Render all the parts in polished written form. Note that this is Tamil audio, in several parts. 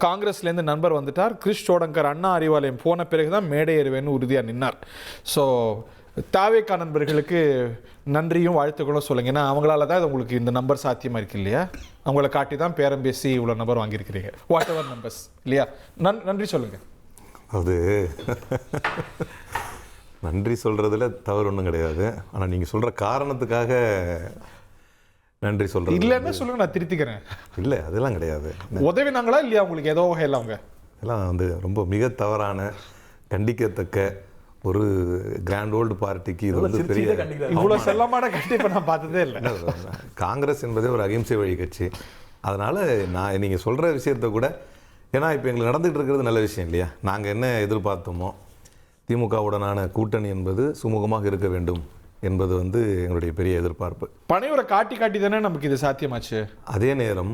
காங்கிரஸ்லேருந்து நண்பர் வந்துட்டார். கிறிஸ் சோடங்கர் அண்ணா அறிவாலயம் போன பிறகு தான் மேடை ஏறுவேன்னு உறுதியாக நின்னார். ஸோ தாவேகா நண்பர்களுக்கு நன்றியும் வாழ்த்துக்களும் சொல்லுங்க. ஏன்னா அவங்களால தான் உங்களுக்கு இந்த நம்பர் சாத்தியமாக இருக்கு இல்லையா? அவங்கள காட்டி தான் பேரம் பேசி இவ்வளோ நம்பர் வாங்கியிருக்கிறீங்க. வாட் எவர் நம்பர்ஸ் இல்லையா? நன்றி சொல்லுங்கள். அது நன்றி சொல்கிறதுல தவறு ஒன்றும் கிடையாது. ஆனால் நீங்கள் சொல்கிற காரணத்துக்காக நன்றி சொல்கிறேன். இல்லைன்னு சொல்லுங்கள், நான் திருத்திக்கிறேன். இல்லை அதெல்லாம் கிடையாது. உதவினாங்களா இல்லையா உங்களுக்கு ஏதோ வகையில்? அவங்க எல்லாம் வந்து ரொம்ப மிக தவறான கண்டிக்கத்தக்க ஒரு கிராண்ட் ஓல்டு பார்ட்டிக்கு இது வந்து பெரிய இவ்வளோ செல்லமான கண்டிப்பாக நான் பார்த்ததே இல்லை. காங்கிரஸ் என்பதே ஒரு அகிம்சை வழி கட்சி. அதனால் நான் நீங்கள் சொல்கிற விஷயத்த கூட, ஏன்னா இப்போ எங்களுக்கு நடந்துகிட்டு இருக்கிறது நல்ல விஷயம் இல்லையா? நாங்கள் என்ன எதிர்பார்த்தோமோ, திமுகவுடனான கூட்டணி என்பது சுமூகமாக இருக்க வேண்டும் என்பது வந்து எங்களுடைய பெரிய எதிர்பார்ப்பு. பனையூரை காட்டி காட்டி தானே நமக்கு இது சாத்தியமாச்சு. அதே நேரம்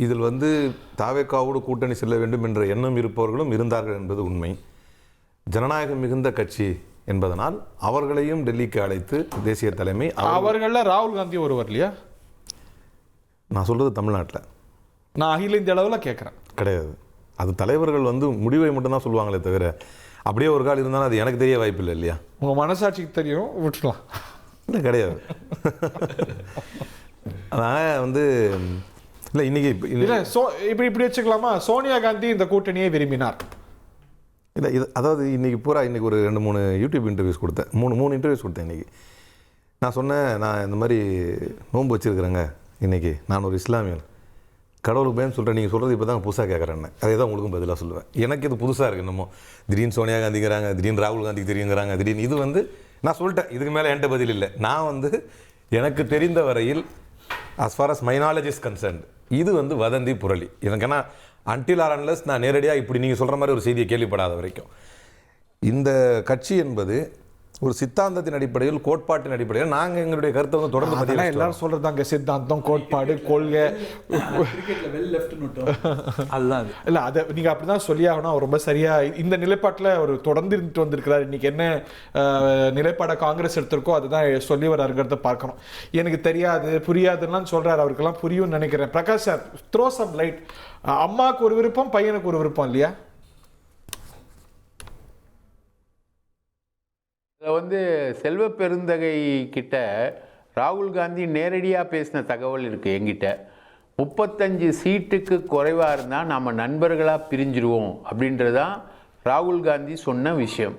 இதில் வந்து தாவேக்காவோடு கூட்டணி செல்ல வேண்டும் என்ற எண்ணம் இருப்பவர்களும் இருந்தார்கள் என்பது உண்மை. ஜனநாயகம் மிகுந்த கட்சி என்பதனால் அவர்களையும் டெல்லிக்கு அழைத்து தேசிய தலைமை, அவர்கள ராகுல் காந்தி ஒருவர் இல்லையா? நான் சொல்கிறது தமிழ்நாட்டில், நான் அகில இந்திய அளவில் கேட்குறேன். கிடையாது. அது தலைவர்கள் வந்து முடிவை மட்டும்தான் சொல்லுவாங்களே தவிர, அப்படியே ஒரு கால் இருந்தாலும் அது எனக்கு தெரிய வாய்ப்பு இல்லை இல்லையா? உங்கள் மனசாட்சிக்கு தெரியும், விட்டுலாம். இல்லை கிடையாது. அதனால் வந்து இல்லை இன்னைக்கு இல்லை இப்படி வச்சுக்கலாமா? சோனியா காந்தி இந்த கூட்டணியை விரும்பினார். இல்லை இது அதாவது இன்றைக்கி பூரா இன்றைக்கி ஒரு 2-3 யூடியூப் இன்டர்வியூஸ் கொடுத்தேன். 3 இன்டர்வியூஸ் கொடுத்தேன் இன்றைக்கி. நான் சொன்னேன், நான் இந்த மாதிரி நோன்பு வச்சுருக்கிறேங்க, இன்றைக்கி நான் ஒரு இஸ்லாமியன், கடவுளுக்கு பயன் சொல்கிறேன், நீங்கள் சொல்கிறது இப்போ தான் புதுசாக கேட்குறேன்னு. அதே தான் உங்களுக்கும் பதிலாக சொல்லுவேன். எனக்கு இது புதுசாக இருக்குது. என்னமோ திடீர்னு சோனியா காந்திங்கிறாங்க, திடீர்னு ராகுல் காந்திக்கு தெரியுங்கிறாங்க, திடீர்னு இது வந்து நான் சொல்லிட்டேன், இதுக்கு மேலே என்கிட்ட பதில் இல்லை. நான் வந்து எனக்கு தெரிந்த வரையில் as far as my knowledge is concerned, இது வந்து வதந்தி புரளி. எனக்கு ஏன்னா until or unless நான் நேரடியாக இப்படி நீங்கள் சொல்கிற மாதிரி ஒரு செய்தியை கேள்விப்படாத வரைக்கும், இந்த கட்சி என்பது ஒரு சித்தாந்தத்தின் அடிப்படையில், கோட்பாட்டின் அடிப்படையில் நாங்கள் எங்களுடைய கருத்தை வந்து தொடர்ந்து பார்த்தீங்கன்னா எல்லாரும் சொல்கிறதாங்க சித்தாந்தம், கோட்பாடு, கொள்கை, அதுதான் இல்லை. அதை நீங்கள் அப்படி தான் சொல்லி ஆகணும். ரொம்ப சரியாக இந்த நிலைப்பாட்டில் அவர் தொடர்ந்து இருந்துட்டு வந்திருக்கிறார். இன்றைக்கி என்ன நிலைப்பாடை காங்கிரஸ் எடுத்திருக்கோ அதுதான் சொல்லி வராருங்கிறத பார்க்கணும். எனக்கு தெரியாது புரியாதுன்னு சொல்கிறார், அவருக்கெல்லாம் புரியும்னு நினைக்கிறேன். Prakash sir, throw some light. அம்மாவுக்கு ஒரு விருப்பம், பையனுக்கு ஒரு விருப்பம் இல்லையா? இதில் வந்து செல்வ பெருந்தகை கிட்ட ராகுல் காந்தி நேரடியாக பேசின தகவல் இருக்குது என்கிட்ட. 35 சீட்டுக்கு குறைவாக இருந்தால் நாம் நண்பர்களாக பிரிஞ்சிருவோம் அப்படின்றதான் ராகுல் காந்தி சொன்ன விஷயம்.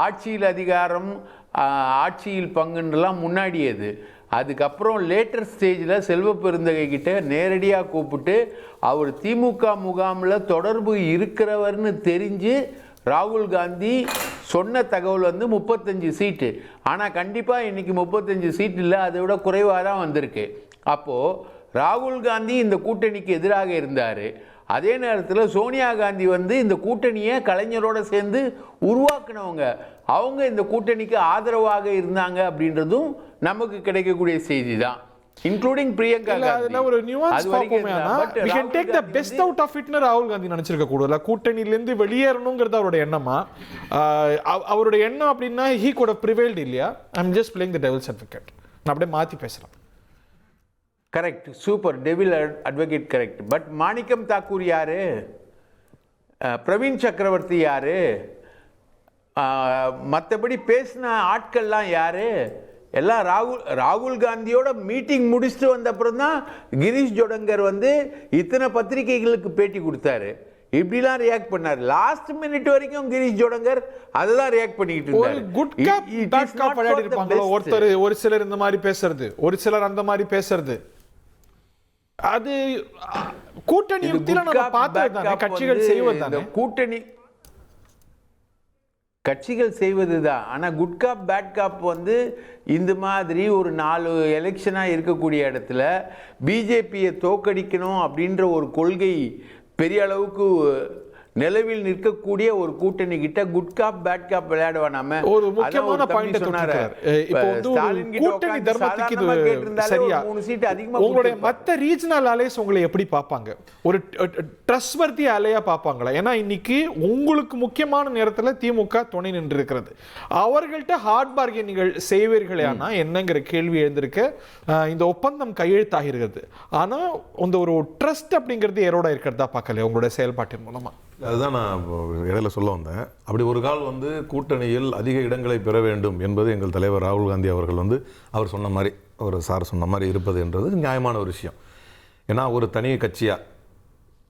ஆட்சியில் அதிகாரம், ஆட்சியில் பங்குன்றலாம் முன்னாடியது. அதுக்கப்புறம் லேட்டர் ஸ்டேஜில் செல்வ பெருந்தகை கிட்ட நேரடியாக கூப்பிட்டு அவர் திமுக முகாமில் தொடர்பு இருக்கிறவர்னு தெரிஞ்சு ராகுல் காந்தி சொன்ன தகவல் வந்து 35 சீட்டு. ஆனால் கண்டிப்பாக இன்றைக்கி 35 சீட் இல்லை, அதை விட குறைவாக தான் வந்திருக்கு. அப்போது ராகுல் காந்தி இந்த கூட்டணிக்கு எதிராக இருந்தார். அதே நேரத்தில் சோனியா காந்தி வந்து இந்த கூட்டணியை கலைஞரோடு சேர்ந்து உருவாக்குனவங்க, அவங்க இந்த கூட்டணிக்கு ஆதரவாக இருந்தாங்க அப்படின்றதும் நமக்கு கிடைக்கக்கூடிய செய்தி தான். இன்க்ளூடிங் பிரியங்கா காந்தி. ஒரு nuance பார்ப்போமேனா, we can take the best out of it னு ராகுல் காந்தி நினைச்சிருக்க கூடாதுல. கூட்டணியில இருந்து வெளியேறணும்ங்கிறது அவருடைய எண்ணமா? அவருடைய எண்ணம் அப்படின்னா he could have prevailed இல்லையா? I'm just playing the devil's advocate. நான் அப்படியே மாத்தி பேசுறேன். Correct, super, devil advocate correct. But Manickam Thakur யாரு? பிரவீன் சக்கரவர்த்தி யாரு? மற்றபடி பேசின ஆட்கள்லாம் யாரு? எல்லாம் ராகுல் காந்தியோட மீட்டிங் முடிச்சுட்டு வந்த அப்புறம் தான் கிரீஷ் ஜோடங்கர் வந்து இத்தனை பத்திரிகைகளுக்கு பேட்டி கொடுத்தாரு. இப்படிலாம் ரியாக்ட் பண்ணார். லாஸ்ட் மினிட் வரைக்கும் கிரீஷ் ஜோடங்கர் அதெல்லாம் ரியாக்ட் பண்ணிட்டு இருந்தாரு. குட் காப் பேட் காப் விளையாடி இருப்பாங்க. ஒரு சிலர் இந்த மாதிரி பேசுறது, ஒரு சிலர் அந்த மாதிரி பேசுறது, அது கூட்டணி யுக்தியில நம்ம பார்த்தது கட்சிகள் செய்வதுதானே. கூட்டணி கட்சிகள் செய்வது தான். ஆனால் குட் காப் பேட் காப் வந்து இந்த மாதிரி ஒரு 4 எலெக்ஷனாக இருக்கக்கூடிய இடத்துல பிஜேபியை தோக்கடிக்கணும் அப்படின்ற ஒரு கொள்கை பெரிய அளவுக்கு நிலவில் நிற்கக்கூடிய ஒரு கூட்டணி கிட்ட குட் காப் பேட் காப் விளையாட வேணாம. ஒரு முக்கியமான பாயிண்ட் சொன்னாரு. இப்போ வந்து கூட்டணி தர்மத்துக்கு இது சரியா? 3 சீட் அதிகமா. உங்களுடைய மத்த ரீஜனல் அலைஸ் உங்களை எப்படி பார்ப்பாங்க? ஒரு ட்ரஸ்ட்வர்த்தி அலையா பார்ப்பாங்களா? ஏன்னா இன்னைக்கு உங்களுக்கு முக்கியமான நேரத்துல திமுக துணை நின்று இருக்கிறது. அவர்கள்ட்ட ஹார்ட் பார்கெனிங் செய்வீர்களே ஆனா என்னங்கிற கேள்வி எழுந்திருக்க. இந்த ஒப்பந்தம் கையெழுத்தாகிறது, ஆனா அந்த ஒரு ட்ரஸ்ட் அப்படிங்கிறது ஏரோட இருக்கிறதா பார்க்கல உங்களுடைய செயல்பாட்டின் மூலமா. அதுதான் நான் இடையில சொல்ல வந்தேன். அப்படி ஒரு கால் வந்து கூட்டணியில் அதிக இடங்களை பெற வேண்டும் என்பது எங்கள் தலைவர் ராகுல் காந்தி அவர்கள் வந்து அவர் சொன்ன மாதிரி, அவர் சார் சொன்ன மாதிரி இருப்பது என்றது நியாயமான ஒரு விஷயம். ஏன்னா ஒரு தனி கட்சியாக,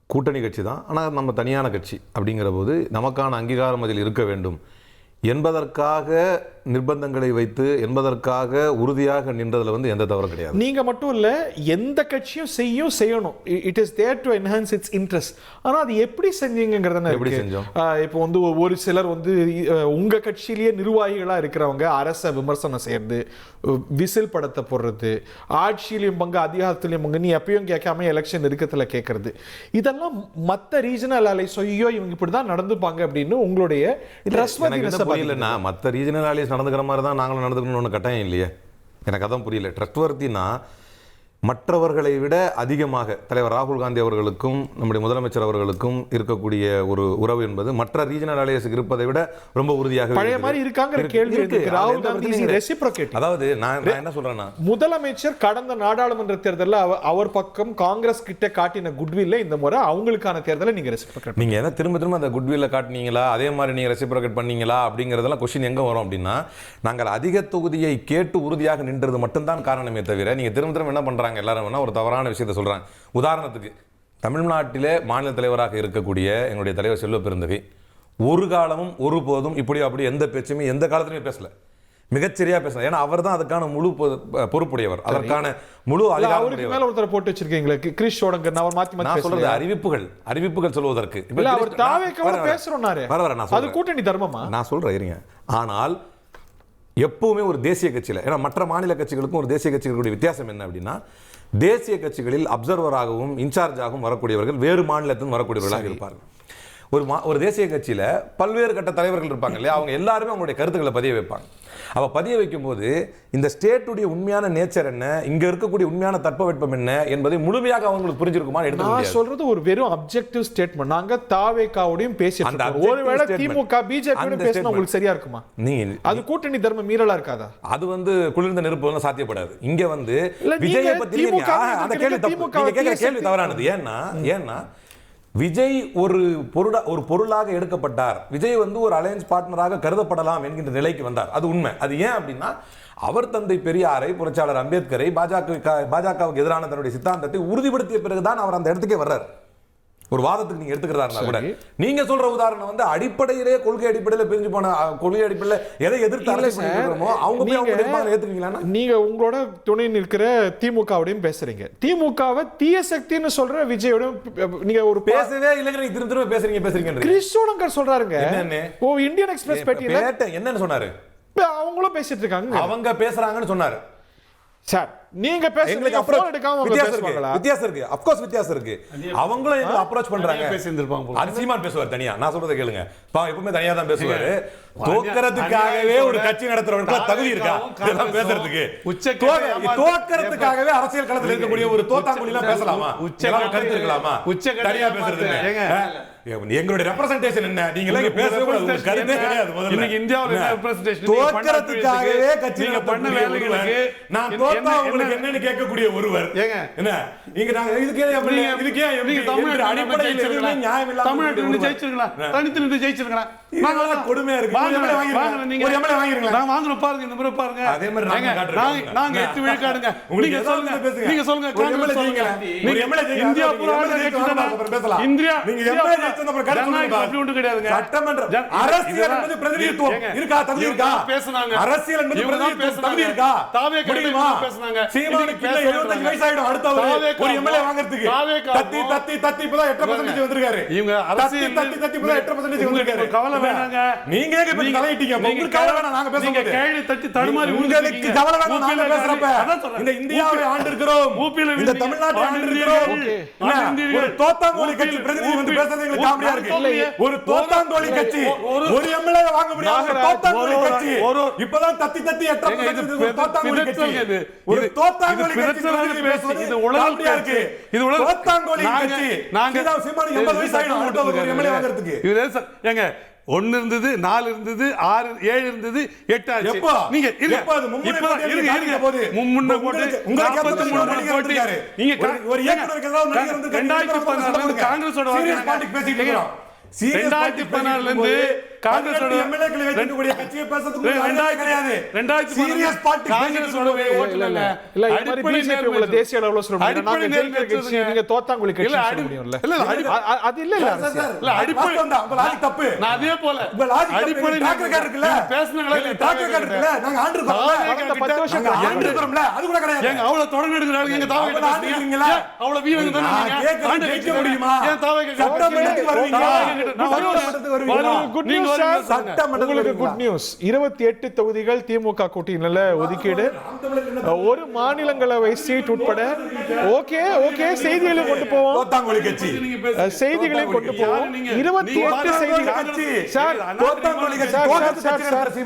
கூட்டணி கட்சி தான் ஆனால் நம்ம தனியான கட்சி அப்படிங்கிற போது நமக்கான அங்கீகாரம் அதில் இருக்க வேண்டும் என்பதற்காக நிர்பந்தங்களை வைத்து என்பதற்காக உறுதியாக நின்றதுல வந்து எந்த தவறும் கிடையாது. நீங்க மட்டும் இல்ல, எந்த கட்சியும் செய்யணும். It is there to enhance its interest. ஆனா அது எப்படி செஞ்சீங்கிறத எப்படி செஞ்சோம்? இப்போ வந்து ஒரு சிலர் வந்து உங்க கட்சியிலேயே நிர்வாகிகளா இருக்கிறவங்க அரச விமர்சனம் செய்யறது, விசில் படத்தை போடுறது, ஆட்சியிலையும் பங்கு அதிகாரத்திலையும் பங்கு, நீ எப்பயும் கேட்காம எலெக்ஷன் இருக்கத்துல கேட்கறது, இதெல்லாம் மத்த ரீஜனல் அலை சொய்யோ இவங்க இப்படிதான் நடந்துப்பாங்க அப்படின்னு உங்களுடைய புரியலன்னா மற்ற ரீஜனல் ஆலியஸ் நடந்துக்கிற மாதிரி தான் நாங்களும் நடந்துக்கணும்னு ஒன்று கட்டாயம் இல்லையே. எனக்கு அதான் புரியல. ட்ரஸ்ட்வர்த்தினா மற்றவர்களை விட அதிகமாக தலைவர் ராகுல் காந்தி அவர்களுக்கும் நம்முடைய முதலமைச்சர் அவர்களுக்கும் இருக்கக்கூடிய ஒரு உறவு என்பது மற்ற ரீஜனல் அலையன்ஸுக்கு இருப்பதை விட ரொம்ப உறுதியாக பழைய மாதிரி இருக்காங்கிற கேள்வி இருக்கு. ராகுல் காந்தி ரெசிப்ரோகேட். அதாவது நான் என்ன சொல்றேன்னா, முதலமைச்சர் கடந்த நாடாளுமன்ற தேர்தலில் அவர் பக்கம் காங்கிரஸ் கிட்ட காட்டின குட்வில்ல இந்த முறை அவங்களுக்கான தேர்தலை நீங்க ரெசிப்ரோகேட், நீங்க என்ன திரும்ப அந்த குட்வில்ல காட்டினீங்களா, அதே மாதிரி நீங்க ரெசிப்ரோகேட் பண்ணீங்களா அப்படிங்கறதெல்லாம் கொஸ்டின் எங்க வரும் அப்படின்னா, நாங்கள் அதிக தொகுதியை கேட்டு உறுதியாக நின்றது மட்டும்தான் காரணமே தவிர நீங்க திரும்ப என்ன பண்றாங்க எல்லாரும் ஒரு தவறான விஷயத்தை சொல்றாங்க. உதாரணத்துக்கு தமிழ்நாட்டிலே மாநில தலைவராக இருக்கக்கூடிய எங்களுடைய தலைவர் செல்வ பெருந்தகை ஒரு காலமும் ஒருபோதும் இப்படி அப்படி எந்த பேச்சுமே எந்த காலத்திலுமே பேசல. மிகச்சரியா பேசலாம். ஏன்னா அவர் தான் அதுக்கான முழு பொறுப்புடையவர், அதற்கான முழு அதிகாரம். மேல ஒருத்தர போட்டு வச்சிருக்கீங்களா கிரிஷ் சோடங்கர்? அவர் மாத்தி நான் சொல்றது அறிவிப்புகள் சொல்வதற்கு அவர் தாவேக்கோட பேசுறாரு. அது கூட்டணி தர்மமா? நான் சொல்றேன் இருங்க. ஆனால் எப்பவுமே ஒரு தேசிய கட்சியில், ஏன்னா மற்ற மாநில கட்சிகளுக்கும் ஒரு தேசிய கட்சிகளுடைய வித்தியாசம் என்ன அப்படின்னா, தேசிய கட்சிகளில் அப்சர்வராகவும் இன்சார்ஜாகவும் வரக்கூடியவர்கள் வேறு மாநிலத்திலும் வரக்கூடியவர்களாக இருப்பார்கள். ஒரு தேசிய கட்சியில் பல்வேறு கட்ட தலைவர்கள் இருப்பாங்க இல்லையா, அவங்க எல்லாருமே அவங்களுடைய கருத்துக்களை பதிய வைப்பாங்க. அவ பதிய வைக்கும் போது இந்த ஸ்டேட்டுடைய உண்மையான நேச்சர் என்ன, இங்க இருக்கக்கூடிய உண்மையான தட்பவெட்பம் என்ன என்பதை முழுமையாக அவங்களுக்கு புரிஞ்சிருக்குமா எடுத்து நான் சொல்றது ஒரு வெறும் அப்ஜெக்டிவ் ஸ்டேட்மெண்ட். நாங்க தாவேகாவோடையும் பேசிட்டோம். ஒருவேளை திமுக பிஜேபியோட பேசினா உங்களுக்கு சரியா இருக்குமா? நீங்க அது கூட்டணி தர்ம மீறலா இருக்காதா? அது வந்து குளிர்ந்த நெருப்பு சாத்தியப்படாது. இங்க வந்து விஜயை பத்தி அந்த கேள்வி தவறானது. ஏன்னா விஜய் ஒரு பொருளாக எடுக்கப்பட்டார், விஜய் வந்து ஒரு அலையன்ஸ் பார்ட்னராக கருதப்படலாம் என்கின்ற நிலைக்கு வந்தார். அது உண்மை. அது ஏன் அப்படின்னா, அவர் தந்தை பெரியாரை, புரட்சியாளர் அம்பேத்கரை, பாஜகவுக்கு எதிரான தன்னுடைய சித்தாந்தத்தை உறுதிப்படுத்திய பிறகுதான் அவர் அந்த இடத்துக்கே வர்றார். ஒரு வாதத்துக்கு நீங்க எடுத்துக்கிறதா கூட நீங்க சொல்ற உதாரணம் வந்து அடிப்படையிலே கொள்கை அடிப்படையில் பிரிஞ்சு போன, கொள்கை அடிப்படையில் எதை எதிர்த்து ஏத்துக்கீங்களா? நீங்க உங்களோட துணை நிற்கிற திமுகவோடையும் பேசுறீங்க, திமுகவை தீய சக்தின்னு சொல்ற விஜயோட நீங்க ஒரு பேசவே இல்லைங்க. நீங்க திரும்ப பேசுறீங்க. கிரிஷ் சோடங்கர் சொல்றாருங்க. ஓ இந்தியன் எக்ஸ்பிரஸ் பேட்டியில என்னன்னு சொன்னாரு? அவங்களும் பேசிட்டு இருக்காங்க. அவங்க பேசுறாங்கன்னு சொன்னாரு சார். நீங்க பேசுறீங்க அப்புறம் எடுக்காம வித்தியாசம் இருக்கு. ஆஃப் கோர்ஸ் வித்தியாசம் இருக்கு. அவங்களும் என்ன அப்ரோச் பண்றாங்க. அது சீமான் பேசுவார் தனியா. நான் சொல்றதை கேளுங்க. எப்பவுமே தனியா தான் பேசுவாரு. தோக்கறதுக்காகவே ஒரு கட்சி நடத்துறவங்களுக்கு தகுதி இருக்கா இதெல்லாம் பேசுறதுக்கு? தோக்கறதுக்காகவே அரசியல் களத்தில் இருக்கக்கூடிய ஒரு தோத்தாங்குழி எல்லாம் பேசலாமா? கருத்து இருக்கலாமா? தனியா பேசுறது எங்களுடைய ரெப்ரசன்டேஷன் என்ன? நீங்க எல்லாம் பேசவே கூடாது. கருத்தே கிடையாது. முதல்ல இந்தியாவுல ரெப்ரசன்டேஷன் தோக்கறதுக்காகவே கட்சி பண்ண வேலைகளுக்கு நான் தோத்தா உங்களுக்கு என்னன்னு கேட்கக்கூடிய ஒருவர் என்ன? நீங்க நாங்க இதுக்கே நீங்க தமிழ்நாடு அடிப்படையில் எதுவுமே நியாயம் இல்லாம தமிழ்நாட்டுல இருந்து ஜெயிச்சிருக்கலாம், தனித்து நின்று ஜெயிச்சிருக்கலாம். நாங்க கொடுமையா இருக்கு. நீங்க ஒரு எம்எல்ஏ வாங்கிருங்களா? நான் வாங்குறோம் பாருங்க, இந்த முறை பாருங்க. அதே மாதிரி நாங்க எட்டு விழுக்காடுங்க. நீங்க சொல்லுங்க, நீங்க சொல்லுங்க. காங்கிரஸ் சொல்லுங்க. ஒரு எம்எல்ஏ ஜெயிங்க. இந்தியா பூரா ஜெயிச்சா அப்புறம் பேசலாம். இந்தியா நீங்க எம்எல்ஏ ஜெயிச்சா அப்புறம் கருத்து சொல்லுங்க. அப்படி ஒன்று கிடையாதுங்க. சட்டமன்ற அரசியல் என்பது பிரதிநிதித்துவம் இருக்கா? தகுதி இருக்கா? பேசுனாங்க. அரசியல் என்பது பிரதிநிதித்துவம் தகுதி இருக்கா? தாவே முடியுமா? பேசுனாங்க. சீமானுக்கு இல்ல 75 வயசு ஆயிடும் அடுத்த ஒரு எம்எல்ஏ வாங்குறதுக்கு. தத்தி இப்பதான் 8% வந்திருக்காரு. இவங்க அரசியல் தத்தி இப்பதான் 8% வந்திருக்காரு. கவலை வேணாங்க. நீங்க ஏங்க இப்ப தலையிட்டீங்க? உங்களுக்கு கவலை வேணாம் நாங்க பேசுறோம். நீங்க கேள்வி தட்டி தடுமாறி உங்களுக்கு கவலை வேணாம் நாங்க பேசுறப்ப. இந்த இந்தியாவை ஆண்டு இருக்கிறோம். இந்த தமிழ்நாட்டை ஆண்டு இருக்கிறோம். ஒரு தோத்தாங்கோலி கட்சி பிரதிநிதி வந்து பேசுறது எங்களுக்கு காமெடியா இருக்கு. ஒரு தோத்தாங்கோலி கட்சி ஒரு எம்எல்ஏ வாங்க முடியாத ஒரு தோத்தாங்கோலி கட்சி இப்பதான் தத்தி 8% ஒரு தோத்தாங்கோலி கட்சி. ஒரு தோத்தாங்கோலி கட்சி பேசுறது இது உலகம் இருக்கு. இது உலகம் தோத்தாங்கோலி கட்சி. நாங்க சீமானு 80 வயசு ஆயிடும் அடுத்த ஒரு எம்எல்ஏ வாங்குறதுக்கு. இது ஏங்க 1 இருந்தது 4 இருந்தது 6 7 இருந்தது 8 ஆச்சு. நீங்க எப்ப அது மும்முனை போது மும்முனை போட்டு உங்களுக்கு எப்ப நடிகர் வந்திருக்காரு? நீங்க ஒரு இயக்குனருக்கு ஏதாவது நடிகர் வந்திருக்காரு? 2016 காங்கிரஸோட சீரியஸ் பாலிடிக்ஸ் பேசிட்டு இருக்கோம். 2016 இருந்து காங்கிரஸோட எம்எல்ஏக்களை வைக்கக்கூடிய கட்சியை பேசுறதுக்கு கிடையாது. 2016 சீரியஸ் பாலிடிக்ஸ் காங்கிரஸோட ஓட்டுல இல்ல இந்த மாதிரி பிஜேபி உங்களை தேசிய அளவுல சொல்ல முடியாது. நாங்க ஜெயிக்கிற கட்சி நீங்க தோத்தாங்குழி கட்சி சொல்ல முடியும்ல. அது இல்ல அடிப்படை உங்க லாஜிக் தப்பு. நான் அதே போல உங்க லாஜிக் அடிப்படை டாக் ரெக்கார்ட் இருக்குல்ல, பேசுனங்களே டாக் ரெக்கார்ட் இருக்குல்ல, நாங்க ஆண்டு இருக்கோம். கடந்த 10 வருஷம் ஆண்டு இருக்கோம்ல, அது கூட கிடையாது. ஏங்க அவ்வளவு தொடர்ந்து எடுக்கறாங்க. எங்க தாவை பேசுறீங்களா? அவ்வளவு வீரங்க தானே நீங்க ஆண்டு ஜெயிக்க முடியுமா? ஏன் தாவை சட்டமன்றத்துக்கு வருவீங்களா? நான் வருவேன். Good news sir. உங்களுக்கு குட் நியூஸ். 28 தொகுதிகள் திமுக கூட்டணியில ஒதுக்கீடு. ஒரு மாநிலங்களவை சீட் உட்பட ஓகே செய்திகளை கொண்டு போவோம். தோத்தாங்குழி கட்சி செய்திகளை கொண்டு போவோம். 28 செய்திகள் கட்சி சார் தோத்தாங்குழி கட்சி